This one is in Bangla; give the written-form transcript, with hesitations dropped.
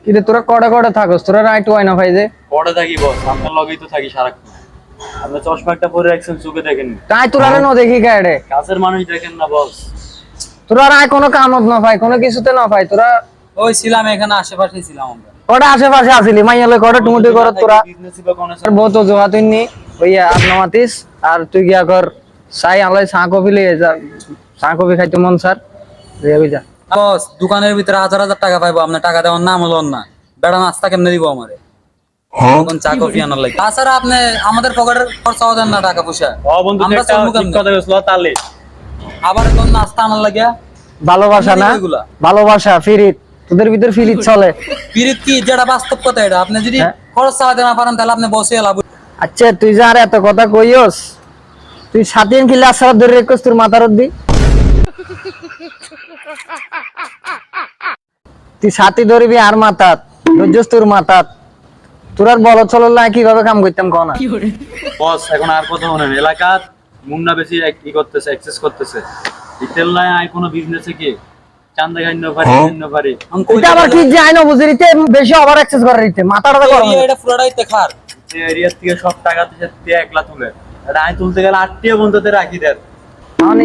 কিরে তোরা কড়া কড়া থাকস, তোরা রাইট হয় না ভাই যে পড়ে থাকি বস, আপনার লগেই তো থাকি সারাক্ষণ। আপনি চশমা একটা পরে রাখছেন, চোখে দেখেন তাই তোরা ন দেখি গাড়ে, কাছের মানুষ দেখেন না বস। তোরা রায় কোনো কামত না ভাই, কোনো কিছুতে না ভাই। তোরা ওই ছিলাম এখানে আশেপাশেই ছিলাম আমরা। কটা আশেপাশে আসিলি মাইয়ালে কটা টুমুটি কর তোরা বিজনেস বা কোন আর বহুত জোয়া তুই নি ওইয়া আপনা মাতিস আর তুই গিয়া কর সাই আলাই চা কফি লিয়ে যা, চা কফি খাইতে মন স্যার রে যা। বস দোকানের ভিতরে 1000 টাকা পাইবো, আপনি টাকা দেওয়ার নাম হলো না। বেড়া নাস্তা কেমনে দিব আমারে? কোন চা কফি আনার লাগে? তাছাড়া আপনি আমাদের পকেটের খরচাও দেন না টাকা পয়সা। ও বন্ধু আমরা একটা চলবো ঠিক কেমনে? কথা কইছলো তালে। আবার কোন নাস্তা আনার লাগে? ভালোবাসা না, এগুলা। ভালোবাসা ফিরিত, তোদের ভিতর ফিরিত চলে। পিরিত কি যেটা বাস্তব কথা এটা। আপনি যদি খরচ চালাতে না পারেন তাহলে আপনি বসে লাভ। আচ্ছা তুই যা আর এত কথা কইস, তুই সাতিন কিলা আসার ধরে রেখস তোর মাথার দি, তুই সাথী ধরবি আর মাথাত ধৈর্যস তোর মাথাত। তোর আর বল চল না কিভাবে কাম করতাম কনা বস এখন আর কথা শুনেন, এলাকার মুন্না বেশি কি করতেছে, এক্সেস করতেছে। রিটেল লাই আই কোনো বিজনেসে কি চান্দা গাইন পারি গাইন পারি। এটা আবার কি যাই না বুঝি রিতে বেশি ওভার অ্যাক্সেস করে রিতে মাথাটা গরম হয়ে এটা পুরোটাই দেখার। এই এরিয়া থেকে সব টাকা থেকে একলা তুলে, এটা আই তুলতে গেলে 8টিও বন্ধুতে রাখি দেন। যায়।